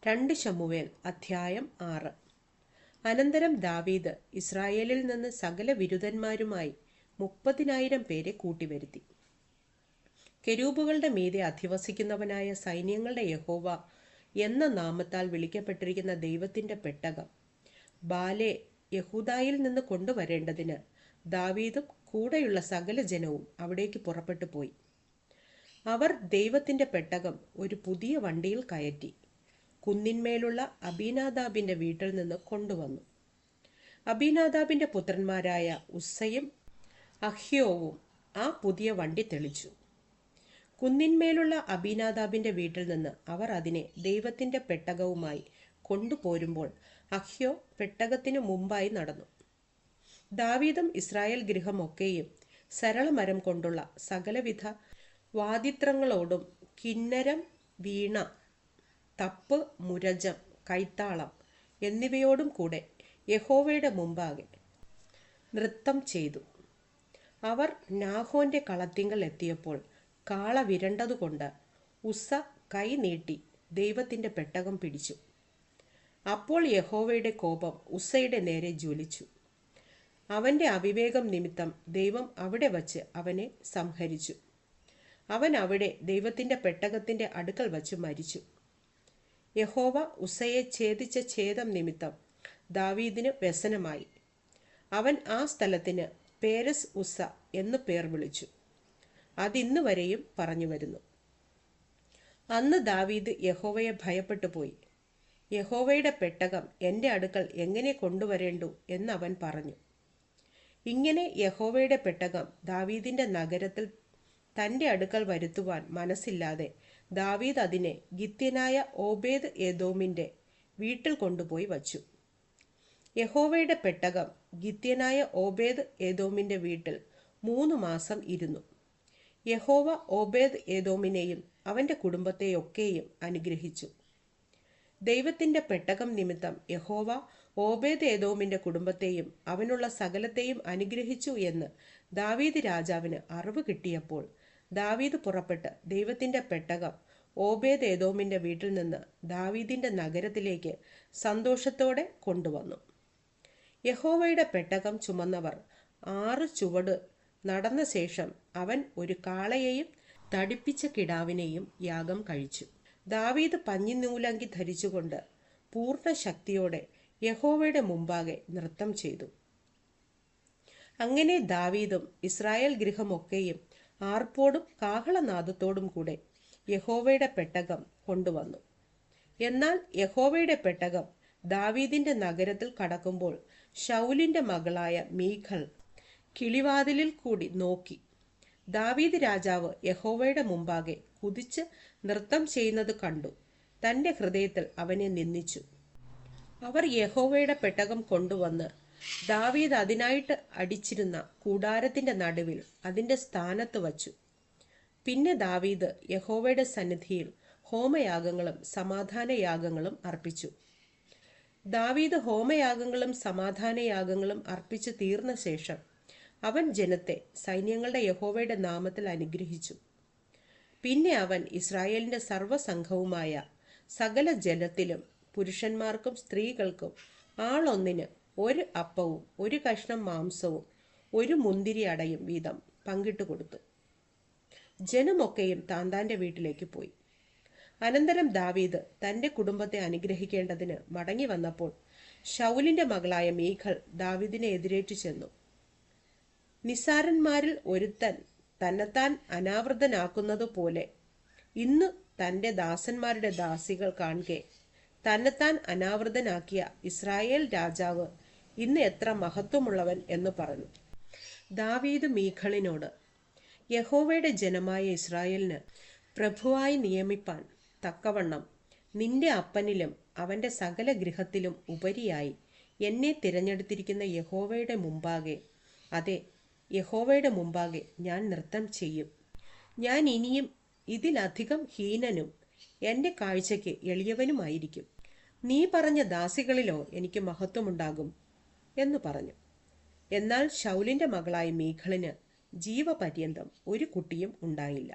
2 ശമൂവേൽ അധ്യായം 6. അനന്തരം ദാവീദ് ഇസ്രായേലിൽ നിന്ന് സകല വിരുദ്ധന്മാരുമായി 30,000 പേരെ കൂട്ടിവരുത്തി. കെരൂബുകളുടെ മീതെ അധിവസിക്കുന്നവനായ സൈന്യങ്ങളുടെ യഹോവ എന്ന നാമത്താൽ വിളിക്കപ്പെട്ടിരിക്കുന്ന ദൈവത്തിന്റെ പെട്ടകം ബാലെ യഹൂദായിൽ നിന്ന് കൊണ്ടുവരേണ്ടതിന് ദാവീദും കൂടെയുള്ള സകല ജനവും അവിടേക്ക് പുറപ്പെട്ടു പോയി. അവർ ദൈവത്തിന്റെ പെട്ടകം ഒരു പുതിയ വണ്ടിയിൽ കയറ്റി കുന്നിന്മേലുള്ള അബീനാദാബിന്റെ വീട്ടിൽ നിന്ന് കൊണ്ടുവന്നു. അബീനാദാബിന്റെ പുത്രന്മാരായ ഉസ്സയും അഹ്യോവും ആ പുതിയ വണ്ടി തെളിച്ചു. കുന്നിന്മേലുള്ള അബീനാദാബിന്റെ വീട്ടിൽ നിന്ന് അവർ അതിനെ ദൈവത്തിന്റെ പെട്ടകവുമായി കൊണ്ടുപോരുമ്പോൾ അഹ്യോ പെട്ടകത്തിനു മുമ്പായി നടന്നു. ദാവീദും ഇസ്രായേൽ ഗൃഹമൊക്കെയും സരളമരം കൊണ്ടുള്ള സകലവിധ വാദിത്രങ്ങളോടും കിന്നരം, വീണ, തപ്പ്, മുരജം, കൈത്താളം എന്നിവയോടും കൂടെ യഹോവയുടെ മുമ്പാകെ നൃത്തം ചെയ്തു. അവർ നാഹോന്റെ കളത്തിങ്കൽ എത്തിയപ്പോൾ കാള വിരണ്ടതുകൊണ്ട് ഉസ്സ കൈ നീട്ടി ദൈവത്തിന്റെ പെട്ടകം പിടിച്ചു. അപ്പോൾ യഹോവയുടെ കോപം ഉസ്സയുടെ നേരെ ജ്വലിച്ചു. അവന്റെ അവിവേകം നിമിത്തം ദൈവം അവിടെ വച്ച് അവനെ സംഹരിച്ചു. അവൻ അവിടെ ദൈവത്തിന്റെ പെട്ടകത്തിന്റെ അടുക്കൽ വച്ച് മരിച്ചു. യഹോവ ഉസ്സയെ ഛേദിച്ച ഛേദം നിമിത്തം ദാവീദിന് വ്യസനമായി. അവൻ ആ സ്ഥലത്തിന് പേരസ് ഉസ്സ എന്ന് പേർ വിളിച്ചു. അതിന്നു വരെയും പറഞ്ഞു വരുന്നു. അന്ന് ദാവീദ് യഹോവയെ ഭയപ്പെട്ടു പോയി. യഹോവയുടെ പെട്ടകം എൻ്റെ അടുക്കൽ എങ്ങനെ കൊണ്ടുവരേണ്ടു എന്നവൻ പറഞ്ഞു. ഇങ്ങനെ യഹോവയുടെ പെട്ടകം ദാവീദിന്റെ നഗരത്തിൽ തൻ്റെ അടുക്കൽ വരുത്തുവാൻ മനസ്സില്ലാതെ ദാവീദ് അതിനെ ഗിത്യനായ ഓബേദ് ഏദോമിന്റെ വീട്ടിൽ കൊണ്ടുപോയി വച്ചു. യഹോവയുടെ പെട്ടകം ഗിത്യനായ ഓബേദ് ഏദോമിന്റെ വീട്ടിൽ 3 മാസം ഇരുന്നു. യഹോവ ഓബേദ് ഏദോമിനെയും അവന്റെ കുടുംബത്തെയൊക്കെയും അനുഗ്രഹിച്ചു. ദൈവത്തിന്റെ പെട്ടകം നിമിത്തം യഹോവ ഓബേദ് ഏദോമിന്റെ കുടുംബത്തെയും അവനുള്ള സകലത്തെയും അനുഗ്രഹിച്ചു എന്ന് ദാവീദ് രാജാവിന് അറിവ് കിട്ടിയപ്പോൾ ദാവീദ് പുറപ്പെട്ട് ദൈവത്തിന്റെ പെട്ടകം ഓബേദ് ഏദോമിന്റെ വീട്ടിൽ നിന്ന് ദാവീദിന്റെ നഗരത്തിലേക്ക് സന്തോഷത്തോടെ കൊണ്ടുവന്നു. യഹോവയുടെ പെട്ടകം ചുമന്നവർ 6 ചുവട് നടന്ന ശേഷം അവൻ ഒരു കാളയെയും തടിപ്പിച്ച കിടാവിനെയും യാഗം കഴിച്ചു. ദാവീദ് പഞ്ഞിനൂലങ്കി ധരിച്ചുകൊണ്ട് പൂർണ്ണ ശക്തിയോടെ യഹോവയുടെ മുമ്പാകെ നൃത്തം ചെയ്തു. അങ്ങനെ ദാവീദും ഇസ്രായേൽ ഗൃഹമൊക്കെയും ആർപ്പോടും കാഹളനാദത്തോടും കൂടെ യഹോവയുടെ പെട്ടകം കൊണ്ടുവന്നു. എന്നാൽ യഹോവയുടെ പെട്ടകം ദാവീദിന്റെ നഗരത്തിൽ കടക്കുമ്പോൾ ശൗലിന്റെ മകളായ മീഖൾ കിളിവാതിലിൽ കൂടി നോക്കി. ദാവീദ് രാജാവ് യഹോവയുടെ മുമ്പാകെ കുതിച്ച് നൃത്തം ചെയ്യുന്നത് കണ്ടു. തന്റെ ഹൃദയത്തിൽ അവനെ നിന്ദിച്ചു. അവർ യഹോവയുടെ പെട്ടകം കൊണ്ടുവന്ന് ദാവീദ് അതിനായിട്ട് അടിച്ചിരുന്ന കൂടാരത്തിന്റെ നടുവിൽ അതിന്റെ സ്ഥാനത്ത് വച്ചു. പിന്നെ ദാവീദ് യഹോവയുടെ സന്നിധിയിൽ ഹോമയാഗങ്ങളും സമാധാനയാഗങ്ങളും അർപ്പിച്ചു. ദാവീദ് ഹോമയാഗങ്ങളും സമാധാനയാഗങ്ങളും അർപ്പിച്ചു തീർന്ന ശേഷം അവൻ ജനത്തെ സൈന്യങ്ങളുടെ യഹോവയുടെ നാമത്തിൽ അനുഗ്രഹിച്ചു. പിന്നെ അവൻ ഇസ്രായേലിന്റെ സർവ്വസംഘവുമായ സകല ജനത്തിലും പുരുഷന്മാർക്കും സ്ത്രീകൾക്കും ആളൊന്നിന് 1 അപ്പവും 1 കഷ്ണം മാംസവും 1 മുന്തിരി അടയും വീതം പങ്കിട്ടു കൊടുത്തു. ജനമൊക്കെയും താന്താന്റെ വീട്ടിലേക്ക് പോയി. അനന്തരം ദാവീദ് തന്റെ കുടുംബത്തെ അനുഗ്രഹിക്കേണ്ടതിന് മടങ്ങി വന്നപ്പോൾ ശൗലിന്റെ മകളായ മീഖൾ ദാവീദിനെ എതിരേറ്റു ചെന്നു. നിസ്സാരന്മാരിൽ ഒരുത്തൻ തന്നെത്താൻ അനാവൃതനാക്കുന്നത് പോലെ ഇന്ന് തന്റെ ദാസന്മാരുടെ ദാസികൾ കാണെ തന്നെത്താൻ അനാവൃതനാക്കിയ ഇസ്രായേൽ രാജാവ് ഇന്ന് എത്ര മഹത്വമുള്ളവൻ എന്ന് പറഞ്ഞു. ദാവീദ് മീഖളിനോട്, യഹോവയുടെ ജനമായ ഇസ്രായേലിന് പ്രഭുവായി നിയമിപ്പാൻ തക്കവണ്ണം നിന്റെ അപ്പനിലും അവന്റെ സകല ഗൃഹത്തിലും ഉപരിയായി എന്നെ തിരഞ്ഞെടുത്തിരിക്കുന്ന യഹോവയുടെ മുമ്പാകെ, അതെ യഹോവയുടെ മുമ്പാകെ ഞാൻ നൃത്തം ചെയ്യും. ഞാൻ ഇനിയും ഇതിലധികം ഹീനനും എൻ്റെ കാഴ്ചയ്ക്ക് എളിയവനുമായിരിക്കും. നീ പറഞ്ഞ ദാസികളിലോ എനിക്ക് മഹത്വമുണ്ടാകും എന്ന് പറഞ്ഞു. എന്നാൽ ശൗലിന്റെ മകളായ മീഖളിന് ജീവപര്യന്തം ഒരു കുട്ടിയും ഉണ്ടായില്ല.